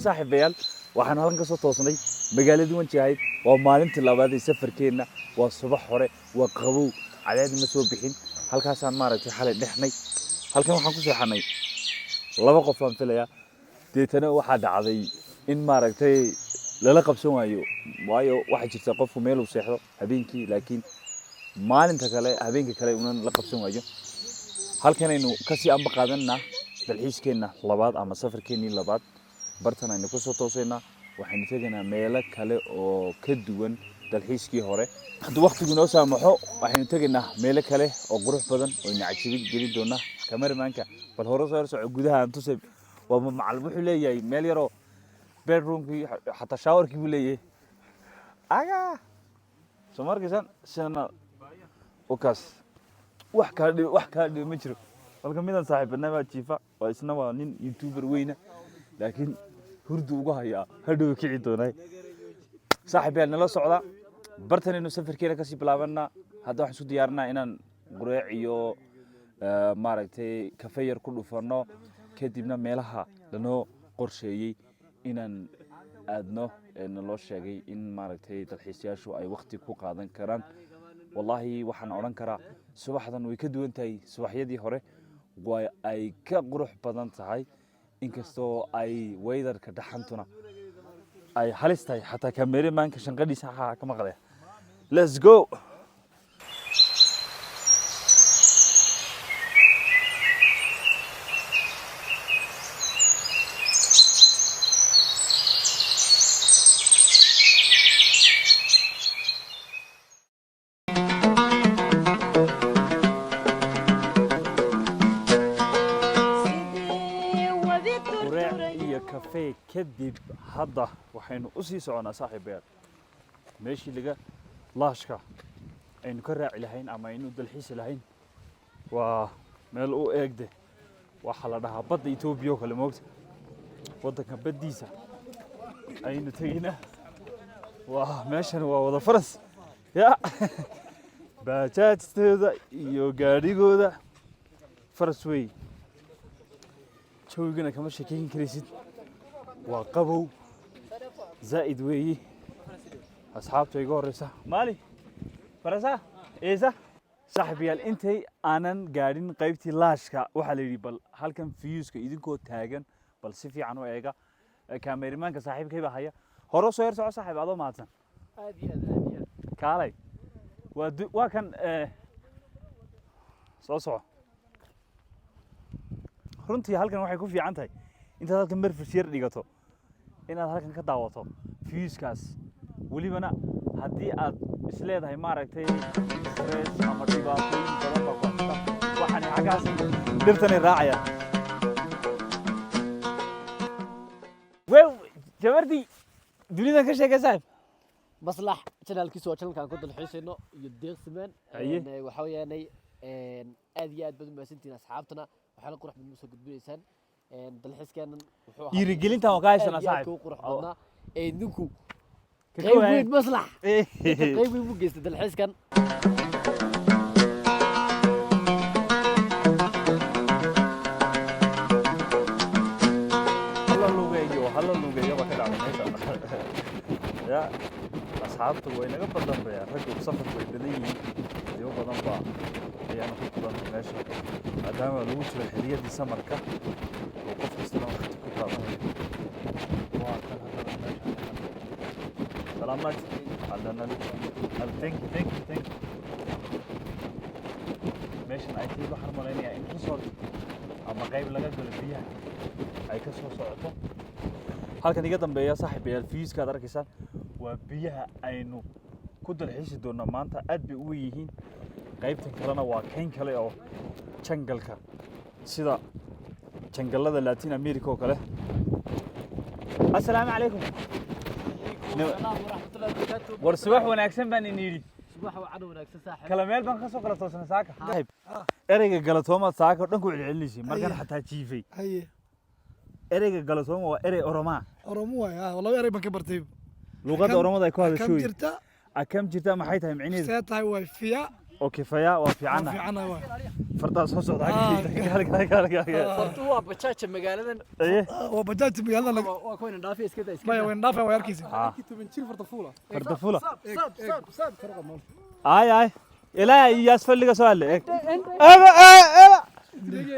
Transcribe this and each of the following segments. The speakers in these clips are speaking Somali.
صاحب بيال waxaan halkan ka soo toosnay magaaladii Wanjaayd waa maalintii labaad ee safarkeena waa subax hore waa qabow cadeed ma soo bixin halkaas aan maaragtay xalay dhexnay halkan waxaan ku seexanay laba qof aan filaya deetana waxa dhacday in maaragtay lala qabsan waayo waxa jirta qofku meel uu seexdo habeenkii laakiin maalinta kale habeenkii kale uu la qabsan waayo halkan aynu ka sii amba qaadanaa dalxiiskeena labaad ama safarkeeni labaad bartan aynu ku soo toosayna waxaynu tegaynaa meelo kale oo ka duwan dalxiiskii hore hadda waqtigu noo saamaxo waxaynu tegaynaa meelo kale oo qurux badan oo nacajibin gelin doona cameramanka bal hore soo soco gudaha aan tusay waa macallin wuxuu leeyahay meel yar oo bedroomkii xataa showerkii buu leeyahay aga somarkiisan sana وكاس وحكا ما جرو halka midan saaxiibna waa jiifa waa isna waa nin youtuber weyna laakiin hurdu uga haya hadhow kici doonay saaxiibeen nala socda bartan inuu safarkeena ka sii bilaabana hadda waxaan isku diyaarnaa inaan qureec iyo maaragtay kafeeyar ku dhufano kadibna meelaha lanoo qorsheeyay inaan aadno loo sheegay in maaragtay dalxiisayaashu ay waqti ku qaadan karaan wallahi waxaan oran karaa subaxdan way ka duwan tahay subaxyadii hore way ay ka qurux badan tahay inkastoo ay weatherka dhaxantuna ay halis tahay xataa cameramanka shanqadiisa ka maqlay let's go كدب هذا وحين أسي سعنا صاحب بير ماشي لقى لاشكا إنه كرع لهين أما إنه دلحيس لهين وملؤ أجده وحلنا بدي إثيوبيا كل موقت ودك بديسة أينو تجينا وماشي ووضع فرس يا باتات هذا يوغاري هذا فرس وي شو يقولنا كمان شكين كريسيد وقبو زائد وي أصحابته يقول رسا مالي فرسا إيزا صاحبي الانتي أنا قاعدين قيبتي لاشكا وحالي بل هل كان فيوسك إذنكو تاجن بل سيفي عنو إيجا كاميرمان كصاحب كيف هيا هرو سوير سو صاحب هذا ماتن هذه كالي وكان صو runtii halkan waxay ku fiican tahay inta halkan marfis yar dhigato inaad halkan ka daawato viewskaas walibana hadii aad isleedahay maaragtay stress ama dhibaatooyin badan oo qabta waxaan xagaas dhirtan raacaya way jabardi dunida ka sheekaysan maslax channelkiisa waa channelkan ku dalxiisayno iyo deeqsiman waxa weeyaanay aad iyo aad badan maasantiin asxaabtana waxaan qurux badan soo gudbinaysaan dalxiiskeenan wuxuu ahaa dhiirigelinta waa kaaysan saaxiib qurux badna idinku qayb maslax qayb u geystay dalxiiskan هلا لوجيو بكرة على ماشي يا أصحابته وينك بدن بيا رجل سفر ويبدين يوم بدن بقى يعني كنت بدن ماشي أدام لوش الحدية دي سمركة وقف استلام كنت على سلامات عندنا thank you ماشي أكيد بحر مريني إنك صار أما غيب لقى جل فيها ay ka soo socoto halkan iga dambeeya saaxiibayaal fiiska aad arkaysaan waa biyaha aynu ku dalxiisi doonaa maanta aad bay u yihiin qaybtan kalena waa kayn kale oo jangalka sida jangalada Latin America oo kale assalaamu calaykum war subax wanaagsan baan inii subax wacdo wanaagsan saaxiib kala meel baan ka soo kala toosanay saaka ereyga galatooma saaka dhan ku celcelinaysi markan xataa jiifay haye ereyga galatooma waa erey oromaa oromo waay wallahi erey baan ka bartay luqadda oromada ay ku hadasho kam jirta akam jirta maxay tahay macnaheedu see tahay way fiya oo kifaya waa fiicana fiicana waay fardaas soo socda fartu waa bajaaja magaaladan waa bajaaj magaalada waa kuwayna dhaafay iska daa iska maya way dhaafa way arkaysa farda fula ay ilaa yaas fadliga soo hadle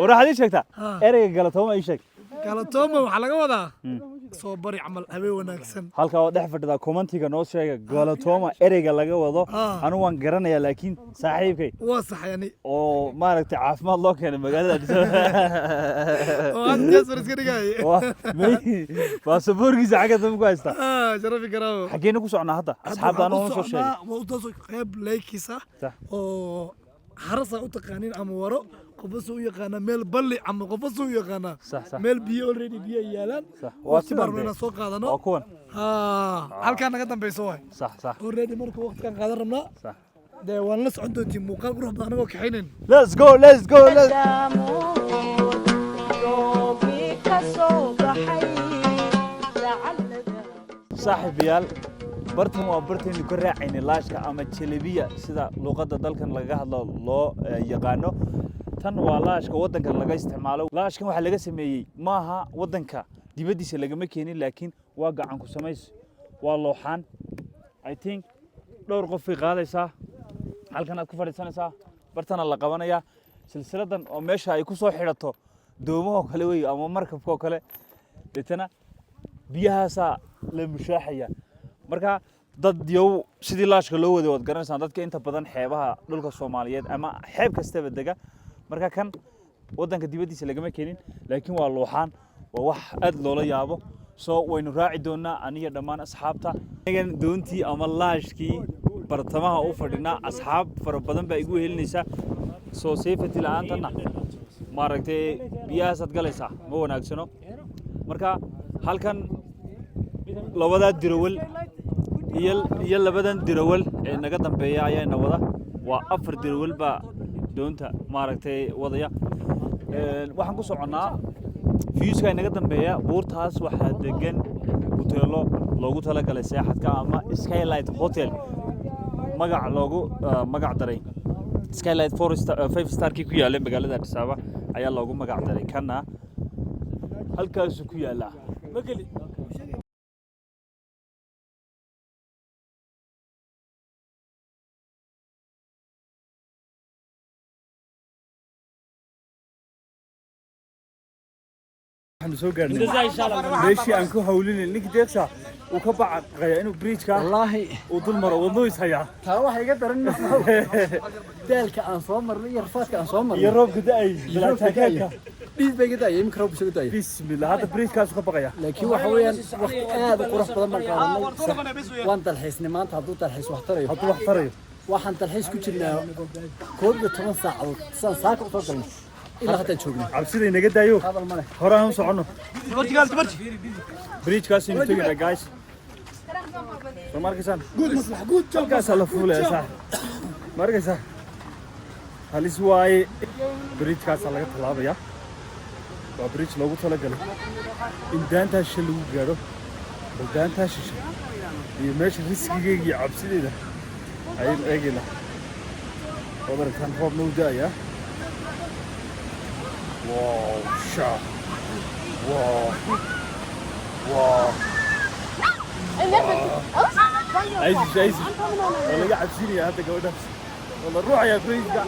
waraxdii sheegta ereyga galatooma ay sheeg galatooma waxa laga wadaa soo bari camal habeen wanaagsan halka oo dhex fadhida commentiga noo sheega galatooma ereyga laga wado anu waan garanayaa laakiin saaxiibkay waa sax yani oo maaragtay caafimaad loo keenay magaalada Addis Ababa oo aad jeesar iska dhigay baasaboorkiisa xagga dambe ku haysta sharafi garaawo xageena ku socnaa hadda asxaabta anu soo sheegay waa u taasoo qayb leykisa oo harasa u taqaanin ama waro qofas u yaqaana meel balli ama qofas u yaqaana meel biyo already biyo yaalan waa si barmeena soo qaadano waa kuwan halka naga dambayso way صح already marka waqtigan qaadan rabnaa صح de waan la socon doontii muuqaal qurux badan anagoo kaxaynayn let's go saaxiibayaal bartan waa bartaynu ka raacayna laashka ama jalebiya sida luqadda dalkan laga hadlo loo yaqaano tan waa laashka waddanka laga isticmaalo laashkan waxa laga sameeyay maaha waddanka dibadiisa lagama keenin laakiin waa gacan ku samays waa looxaan I think dhowr qof ay qaadaysaa halkan aad ku fadhiisanaysaa bartana la qabanayaa silsiladan oo meesha ay ku soo xidhato doomaha kale way ama markabka kale deetana biyahaasa la mushaaxaya marka dad yow sidii laashka loo waday wad garanaysan dadka inta badan xeebaha dhulka Soomaaliyeed ama xeeb kastaba dega marka kan wadanka dibadiisa lagama keenin laakiin waa looxaan waa wax aad loola yaabo soo waynu raaci doonaa aniga dhammaan asxaabta anigan doontii ama laashkii bartamaha u fadhinaa asxaab fara badan baa igu helinaysa soo safety la'aantana maaragtay biyahaas aad galaysaa ma wanaagsano marka halkan labada dirawal iyo labadan dirawal ee naga dambeeya ayaa wada waa afar dirawal ba doonta maaragtay wadaya waxaan ku soconaa fiiska naga dambeeya buurtaas waxa degan hoteelo loogu tala galay seexadka ama Skylight Hotel magac daray Skylight 5 star ki ku yaala magaalada Addis Ababa ayaa loogu magac daray kana halkaas ku yaala magali soo gaarnay meeshii aan ku hawlin ninka deeqsa uu ka bacaqaya inuu bridge-ka wallahi uu dul maro wadno is haya taa waxa iga daran daalka aan soo marnay iyo rafaadka aan soo marnay iyo roobka da'ay bilaataanka dhiis bay iga daayay imka roobka soo daayay bismillah hada bridge-kaas ka baqaya laakiin waxa weeyaan waqti aad u qurux badan baan qaadanay waan dalxiisnay maanta hadduu dalxiis wax tarayo waxaan dalxiis ku jirnaa 11 saacadood saan saaka u soo galnay ilaa hadda joogno cabsida inaga daayo hore aan socono bridge-kaas inuu tagay guys markaysan good job kaas la fuulay sax markaysan halis waaye bridge-kaas laga talaabaya waa bridge loogu tala galay in daanta shil lagu gaaro daanta shisha iyo meesha riskigeega iyo cabsideeda ayaan eegayna wadarkan roob noo daaya wow sharp wow عايز والله قاعد فيني هذا قاعد والله روح يا بريز قاعد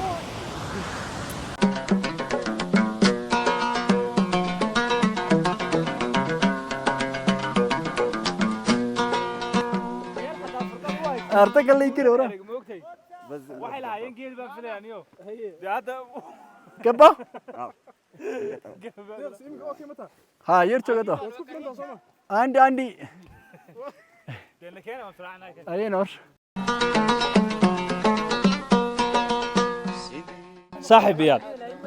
ارتقل اللي يكره وراه بس waxay lahaayeen geed baa filayaan iyo hada kaba ها يرتو قدو عندي أي نور saaxiibayaal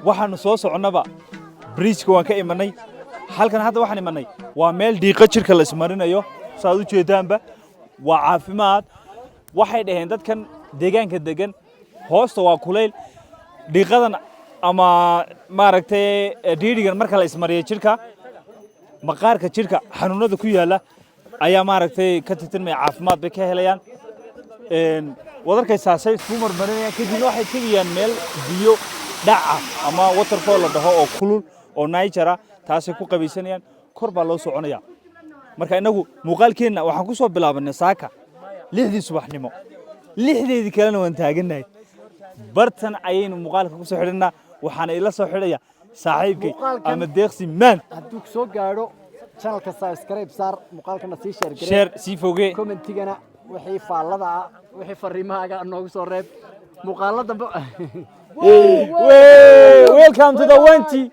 waxaanu soo soconnaba bridge-ka waan ka imanay halkan hadda waxaan imanay waa meel dhiiqo jirka la ismarinayo saad u jeedaanba waa caafimaad waxay dhaheen dadkan deegaanka degan hoosta waa kulayl dhiiqadan ama maaragtay dhiidhigan marka la ismariyo jirka maqaarka jirka xanuunada ku yaala ayaa maaragtay ka tirtirmaya caafimaad bay ka helayaan wadarkaysaa say isku marmarinayaan kadibna waxay tegayaan meel biyo dhaca ama waterfall la dhaho oo kulul oo Nigeria taasay ku qabaysanayaan kor baa loo soconaya marka inagu muuqaalkeena waxaan ku soo bilaabanay saaka 6 subaxnimo 6deedii kalena waan taaganahay bartan ayaynu muuqaalka ku soo xidhanaa waxaana ila soo xidhaya saaxiibkay ama deeqsi maan hadduu soo gaadho channelka subscribe saar muuqaalkana sii share sii foge commentigana wixii faallada ah wixii fariimahaaga noogu soo reeb muuqaalada welcome to the 20